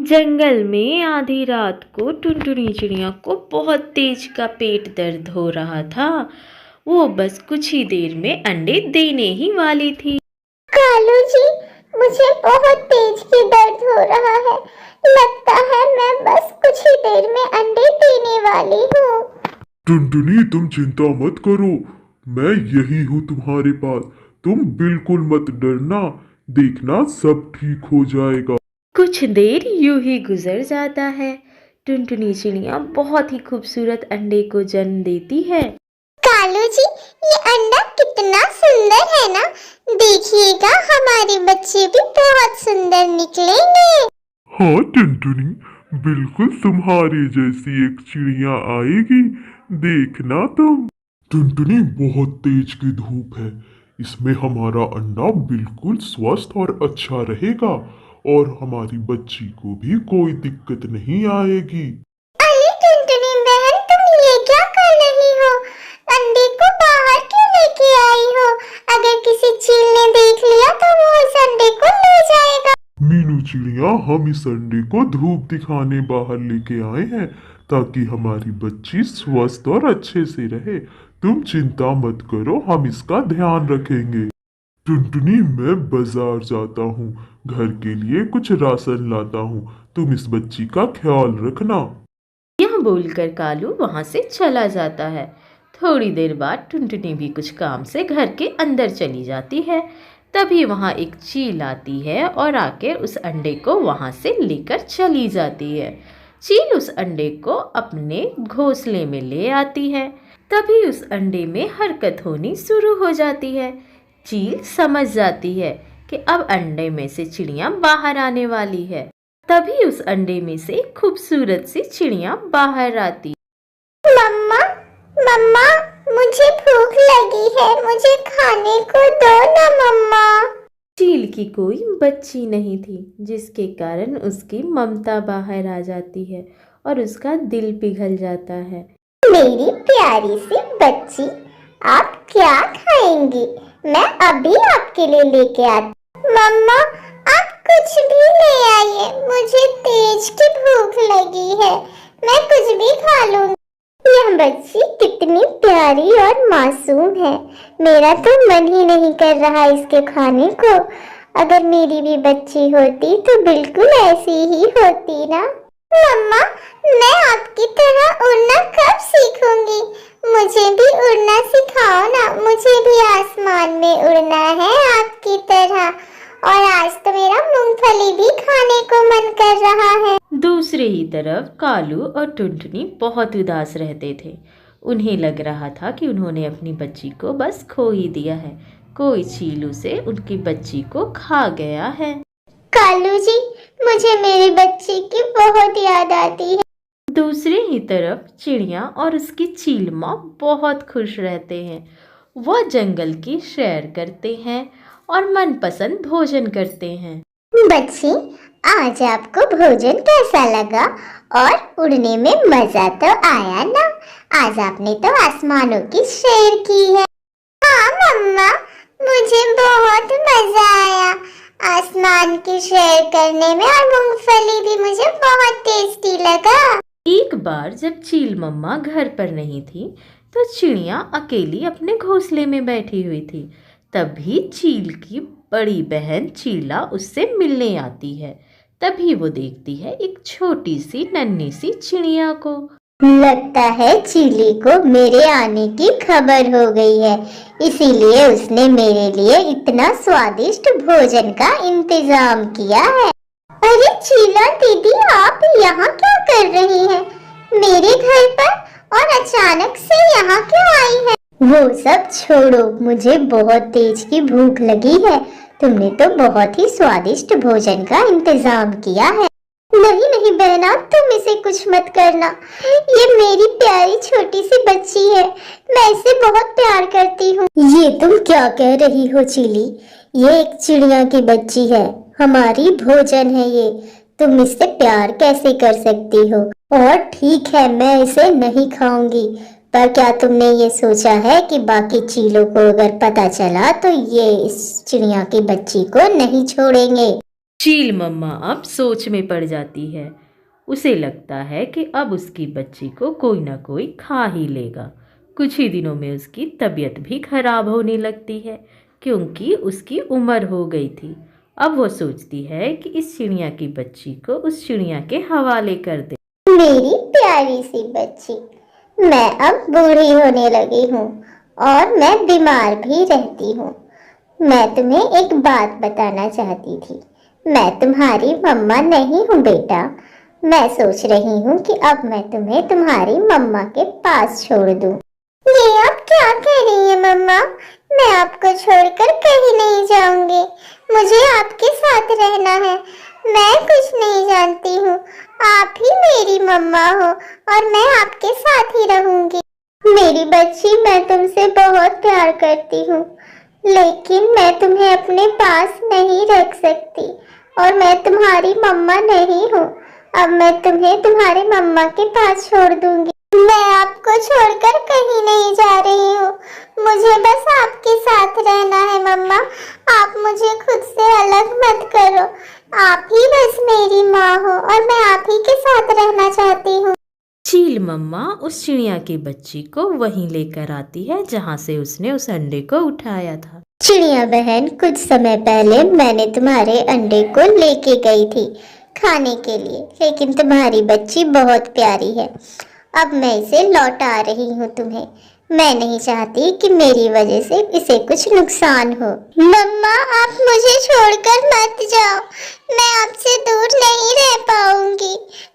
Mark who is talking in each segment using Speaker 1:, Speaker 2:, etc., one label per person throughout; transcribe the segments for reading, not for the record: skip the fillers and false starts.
Speaker 1: जंगल में आधी रात को टुनटुनी चिड़िया को बहुत तेज का पेट दर्द हो रहा था। वो बस कुछ ही देर में अंडे देने ही वाली थी।
Speaker 2: कालू जी, मुझे बहुत तेज की दर्द हो रहा है। लगता है मैं बस कुछ ही देर में अंडे देने वाली हूँ।
Speaker 3: टुनटुनी, तुम चिंता मत करो, मैं यही हूँ तुम्हारे पास। तुम बिल्कुल मत डरना, देखना सब ठीक हो जाएगा।
Speaker 1: कुछ देर यूं ही गुजर जाता है। टुनटुनी चिड़िया बहुत ही खूबसूरत अंडे को जन्म देती है।
Speaker 2: कालू जी, ये अंडा कितना सुंदर है ना। देखिएगा, हमारे बच्चे भी बहुत सुंदर निकलेंगे।
Speaker 3: हाँ टुनटुनी, बिल्कुल तुम्हारे जैसी एक चिड़िया आएगी, देखना तुम। टुनटुनी, बहुत तेज की धूप है, इसमें हमारा अंडा बिल्कुल स्वस्थ और अच्छा रहेगा और हमारी बच्ची को भी कोई दिक्कत नहीं आएगी।
Speaker 2: अरे टुनटुनी बहन, तुम ये क्या कर रही हो? अंडे को बाहर क्यों लेके आई हो? अगर किसी चील ने देख लिया तो वो इस अंडे को ले जाएगा।
Speaker 3: मीनू चिड़िया, हम इस अंडे को धूप दिखाने बाहर लेके आए हैं ताकि हमारी बच्ची स्वस्थ और अच्छे से रहे। तुम चिंता मत करो, हम इसका ध्यान रखेंगे। टुनटुनी, मैं बाजार जाता हूँ, घर के लिए कुछ राशन लाता हूँ, तुम इस बच्ची का ख्याल रखना।
Speaker 1: यह बोलकर कालू वहां से चला जाता है। थोड़ी देर बाद टुनटुनी भी कुछ काम से घर के अंदर चली जाती है। तभी वहां एक चील आती है और आकर उस अंडे को वहां से लेकर चली जाती है। चील उस अंडे को अपने घोंसले में ले आती है। तभी उस अंडे में हरकत होनी शुरू हो जाती है। चील समझ जाती है कि अब अंडे में से चिड़िया बाहर आने वाली है। तभी उस अंडे में से खूबसूरत सी चिड़िया बाहर आती।
Speaker 2: मम्मा, मम्मा, मुझे भूख लगी है, मुझे खाने को दो ना मम्मा।
Speaker 1: चील की कोई बच्ची नहीं थी, जिसके कारण उसकी ममता बाहर आ जाती है और उसका दिल पिघल जाता है।
Speaker 2: मेरी प्यारी सी बच्ची, आप क्या खाएंगी? मैं अभी आपके लिए लेके आती। मम्मा, आप कुछ भी ले आइए, मुझे तेज की भूख लगी है, मैं कुछ भी खा लूंगी। यह बच्ची कितनी प्यारी और मासूम है, मेरा तो मन ही नहीं कर रहा इसके खाने को। अगर मेरी भी बच्ची होती तो बिल्कुल ऐसी ही होती ना। मम्मा, मैं आपकी तरह उड़ना कब सीखूंगी? मुझे भी उड़ना सिखाओ ना, मुझे भी आसमान में उड़ना है आपकी तरह। और आज तो मेरा मूंगफली भी खाने को मन कर रहा है।
Speaker 1: दूसरे ही तरफ कालू और टुनटुनी बहुत उदास रहते थे। उन्हें लग रहा था कि उन्होंने अपनी बच्ची को बस खो ही दिया है। कोई चील से उनकी बच्ची को खा गया है।
Speaker 2: कालू जी, मुझे मेरी बच्ची की बहुत याद आती है।
Speaker 1: दूसरे ही तरफ चिड़िया और उसकी चील माँ बहुत खुश रहते हैं। वह जंगल की सैर करते हैं और मनपसंद भोजन करते हैं।
Speaker 2: बच्ची, आज आपको भोजन कैसा लगा? और उड़ने में मजा तो आया ना? आज आपने तो आसमानों की सैर की है। हाँ मम्मा, मुझे बहुत मजा आया आसमान की सैर करने में, और मूंगफली भी मुझे बहुत टेस्टी लगा।
Speaker 1: एक बार जब चील मम्मा घर पर नहीं थी तो चिड़िया अकेली अपने घोंसले में बैठी हुई थी। तभी चील की बड़ी बहन चीला उससे मिलने आती है। तभी वो देखती है एक छोटी सी नन्ही सी चिड़िया को।
Speaker 2: लगता है चीली को मेरे आने की खबर हो गई है, इसीलिए उसने मेरे लिए इतना स्वादिष्ट भोजन का इंतजाम किया है। अरे चीला दीदी, आप यहाँ क्या कर रही हैं? मेरे घर पर, और अचानक से यहाँ क्यों आई हैं? वो सब छोड़ो, मुझे बहुत तेज की भूख लगी है। तुमने तो बहुत ही स्वादिष्ट भोजन का इंतजाम किया है। नहीं नहीं बहना, तुम इसे कुछ मत करना, ये मेरी प्यारी छोटी सी बच्ची है, मैं इसे बहुत प्यार करती हूँ। ये तुम क्या कह रही हो चीली? ये एक चिड़िया की बच्ची है, हमारी भोजन है ये, तुम इससे प्यार कैसे कर सकती हो? और ठीक है, मैं इसे नहीं खाऊंगी, पर क्या तुमने ये सोचा है कि बाकी चीलों को अगर पता चला तो ये इस चिड़िया की बच्ची को नहीं छोड़ेंगे?
Speaker 1: चील मम्मा अब सोच में पड़ जाती है। उसे लगता है कि अब उसकी बच्ची को कोई ना कोई खा ही लेगा। कुछ ही दिनों में उसकी तबीयत भी खराब होने लगती है, क्योंकि उसकी उम्र हो गई थी। अब वो सोचती है कि इस चिड़िया की बच्ची को उस चिड़िया के हवाले कर दे।
Speaker 2: मेरी प्यारी सी बच्ची, मैं अब बूढ़ी होने लगी हूँ और मैं बीमार भी रहती हूँ। मैं तुम्हें एक बात बताना चाहती थी। मैं तुम्हारी मम्मा नहीं हूँ बेटा। मैं सोच रही हूँ कि अब मैं तुम्हें तुम्हारी मम्मा के पास छोड़ दूँ। ये आप क्या कह रही हैं मम्मा? मैं आपको छोड़कर कहीं नहीं जाऊंगी। मुझे आपके साथ रहना है। मैं कुछ नहीं जानती हूँ। आप ही मेरी मम्मा हो और मैं आपके साथ ही रहूंगी। मेरी बच्ची, मैं तुमसे बहुत प्यार करती हूँ, लेकिन मैं तुम्हें अपने पास नहीं रख सकती और मैं तुम्हारी मम्मा नहीं हूँ। अब मैं तुम्हें तुम्हारे मम्मा के पास छोड़ दूंगी। मैं आपको छोड़कर कहीं नहीं जा रही हूँ। मुझे बस आपके साथ रहना है मम्मा। आप मुझे खुद से अलग मत करो। आप ही बस मेरी माँ हो और मैं आप ही के साथ रहना चाहती हूँ।
Speaker 1: चील मम्मा उस चिड़िया की बच्ची को वहीं लेकर आती है जहाँ से उसने उस अंडे को उठाया था।
Speaker 2: चिड़िया बहन, कुछ समय पहले मैंने तुम्हारे अंडे को लेके गई थी खाने के लिए, लेकिन तुम्हारी बच्ची बहुत प्यारी है। अब मैं इसे लौटा रही हूँ तुम्हें। मैं नहीं चाहती कि मेरी वजह से इसे कुछ नुकसान हो। मम्मा, आप मुझे छोड़कर मत जाओ। मैं आपसे दूर नहीं रह पाऊंगी।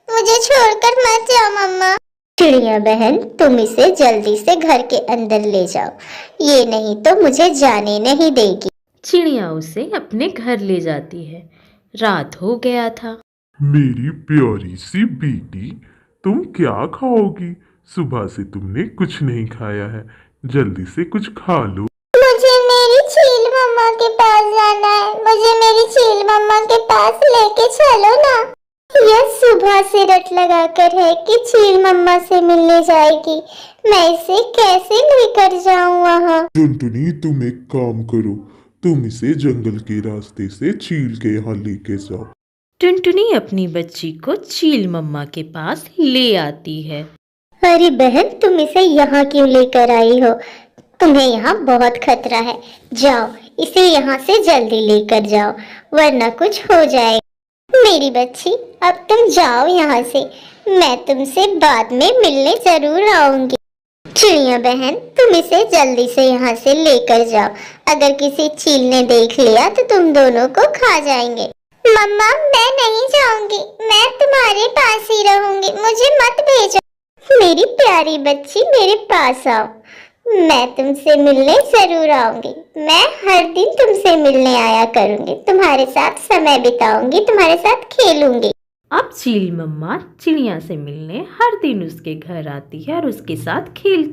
Speaker 2: मुझे छोड़कर मत जाओ मम्मा। चिड़िया बहन, तुम इसे जल्दी से घर के अंदर ले जाओ, ये नहीं तो मुझे जाने नहीं देगी।
Speaker 1: चिड़िया उसे अपने घर ले जाती है। रात हो गया था।
Speaker 3: मेरी प्यारी सी बेटी, तुम क्या खाओगी? सुबह से तुमने कुछ नहीं खाया है, जल्दी से कुछ खा लो।
Speaker 2: मुझे मेरी चील मम्मा के पास जाना है। मुझे मेरी चील मम्मा के पास लेके चलो ना। यह सुबह से रट लगा कर है कि चील मम्मा से मिलने जाएगी। मैं इसे कैसे लेकर जाऊं वहाँ?
Speaker 3: टुनटुनी, तुम एक काम करो, तुम इसे जंगल के रास्ते से चील के यहाँ लेके जाओ।
Speaker 1: टुनटुनी अपनी बच्ची को चील मम्मा के पास ले आती है।
Speaker 2: अरे बहन, तुम इसे यहाँ क्यों लेकर आई हो? तुम्हें यहाँ बहुत खतरा है। जाओ, इसे यहाँ से जल्दी लेकर जाओ, वरना कुछ हो जाएगा। मेरी बच्ची, अब तुम जाओ यहाँ से। मैं तुमसे बाद में मिलने जरूर आऊंगी। चिड़िया बहन, तुम इसे जल्दी से यहाँ से लेकर जाओ। अगर किसी चील ने देख लिया तो तुम दोनों को खा जाएंगे। मम्मा, मैं नहीं जाऊंगी। मैं तुम्हारे पास ही रहूंगी। मुझे मत भेजो। मेरी प्यारी बच्ची, मेरे पास आओ। मैं तुमसे मिलने जरूर आऊंगी। मैं हर दिन तुमसे मिलने आया करूंगी। तुम्हारे साथ समय बिताऊंगी, तुम्हारे साथ खेलूंगी।
Speaker 1: अब चील मम्मा चिड़िया से मिलने हर दिन उसके घर आती है और उसके साथ खेलती